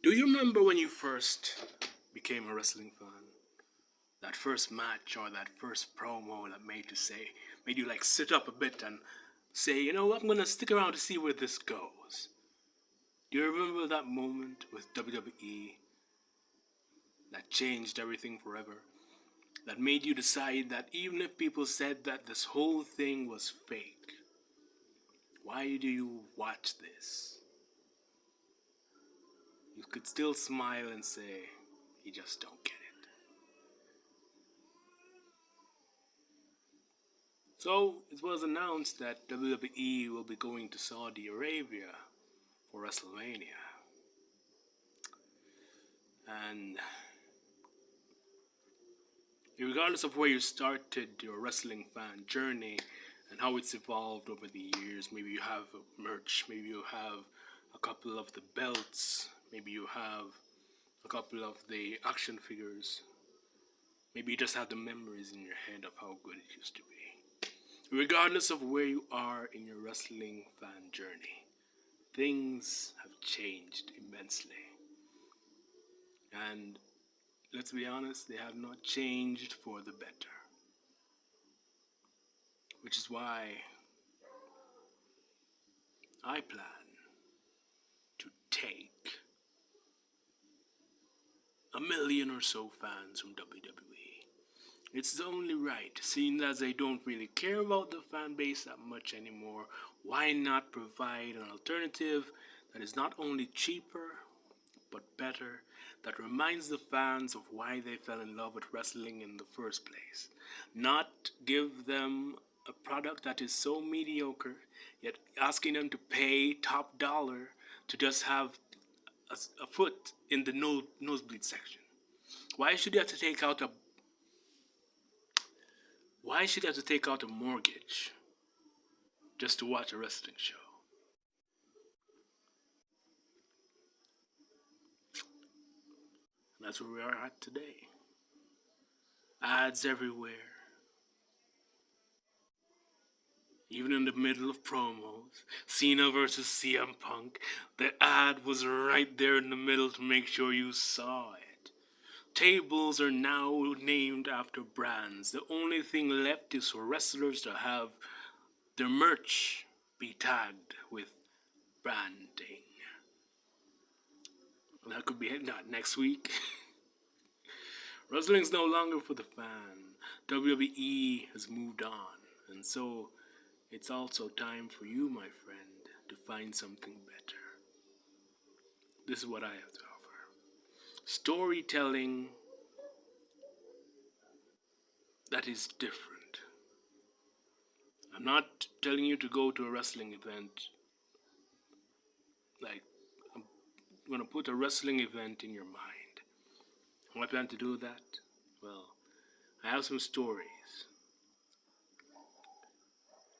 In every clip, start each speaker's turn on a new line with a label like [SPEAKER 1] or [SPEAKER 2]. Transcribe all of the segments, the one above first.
[SPEAKER 1] Do you remember when you first became a wrestling fan? That first match or that first promo that made you like sit up a bit and say, you know, I'm gonna stick around to see where this goes. Do you remember that moment with WWE that changed everything forever? That made you decide that even if people said that this whole thing was fake, why do you watch this? You could still smile and say, you just don't get it. So it was announced that WWE will be going to Saudi Arabia for WrestleMania. And regardless of where you started your wrestling fan journey and how it's evolved over the years, maybe you have merch, maybe you have a couple of the belts, maybe you have a couple of the action figures, maybe you just have the memories in your head of how good it used to be. Regardless of where you are in your wrestling fan journey, things have changed immensely. And let's be honest, they have not changed for the better. Which is why I plan to take a million or so fans from WWE. It's only right, seeing as they don't really care about the fan base that much anymore. Why not provide an alternative that is not only cheaper, but better, that reminds the fans of why they fell in love with wrestling in the first place. Not give them a product that is so mediocre, yet asking them to pay top dollar to just have a foot in the nosebleed section. Why should you have to take out a Why should you have to take out a mortgage just to watch a wrestling show? And that's where we are at today. Ads everywhere. Even in the middle of promos, Cena versus CM Punk, the ad was right there in the middle to make sure you saw it. Tables are now named after brands. The only thing left is for wrestlers to have their merch be tagged with branding. And that could be not next week. Wrestling's no longer for the fan. WWE has moved on. And so it's also time for you, my friend, to find something better. This is what I have to offer. Storytelling that is different. I'm not telling you to go to a wrestling event. Like, I'm going to put a wrestling event in your mind. How I plan to do that? Well, I have some stories.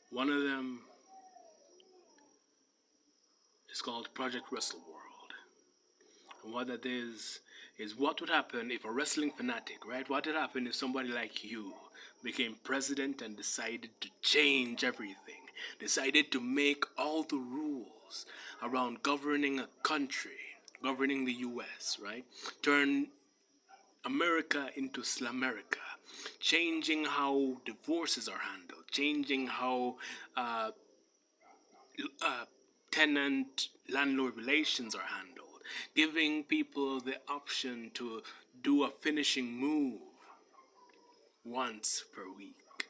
[SPEAKER 1] One of them is called Project Wrestle World. And what that is what would happen if a wrestling fanatic, right? What would happen if somebody like you became president and decided to change everything, decided to make all the rules around governing a country, governing the US, right? Turn America into Slamerica, changing how divorces are handled, changing how tenant landlord relations are handled, giving people the option to do a finishing move once per week,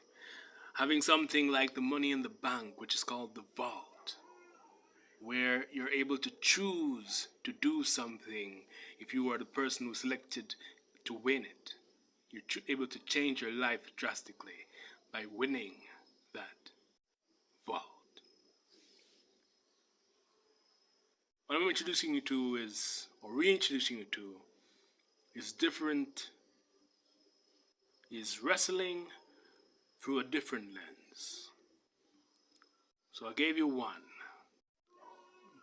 [SPEAKER 1] having something like the Money in the Bank, which is called the Vault, where you're able to choose to do something if you are the person who selected to win it. You're able to change your life drastically by winning that vault. What I'm introducing you to is, or reintroducing you to, is different, is wrestling through a different lens. So I gave you one,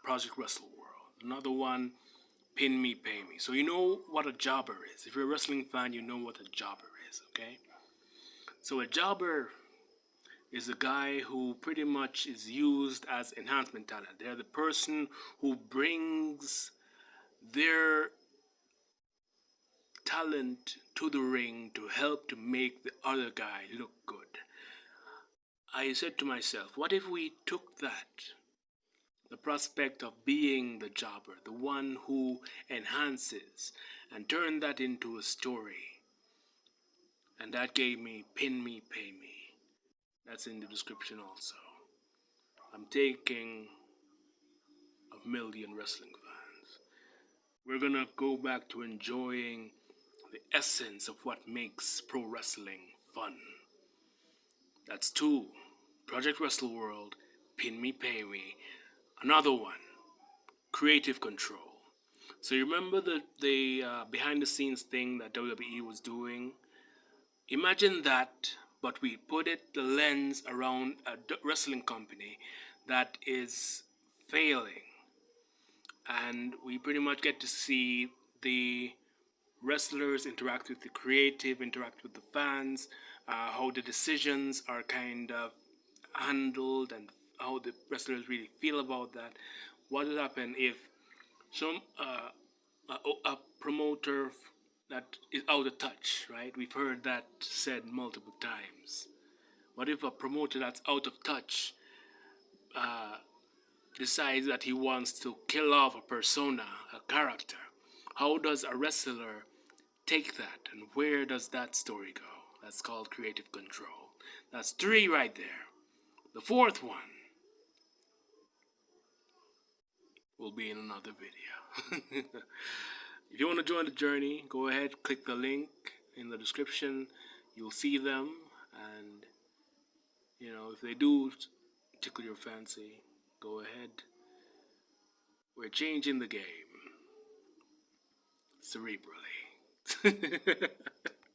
[SPEAKER 1] Project Wrestle World. Another one, Pin Me, Pay Me. So you know what a jobber is. If you're a wrestling fan, you know what a jobber is, okay? So a jobber is a guy who pretty much is used as enhancement talent. They're the person who brings their talent to the ring to help to make the other guy look good. I said to myself, what if we took that, the prospect of being the jobber, the one who enhances, and turned that into a story? And that gave me Pin Me, Pay Me. That's in the description also. I'm taking a million wrestling fans. We're gonna go back to enjoying the essence of what makes pro wrestling fun. That's two. Project Wrestle World, Pin Me Pay Me. Another one, Creative Control. So you remember the behind the scenes thing that WWE was doing? Imagine that, but we put it the lens around a wrestling company that is failing, and we pretty much get to see the wrestlers interact with the creative, interact with the fans, how the decisions are kind of handled, and how the wrestlers really feel about that. What would happen if some a promoter that is out of touch, right? We've heard that said multiple times. What if a promoter that's out of touch uh, decides that he wants to kill off a persona, a character? How does a wrestler take that, and where does that story go? That's called creative control. That's three right there. The fourth one will be in another video. If you want to join the journey, go ahead, click the link in the description. You'll see them, and if they do tickle your fancy, go ahead. We're changing the game cerebrally.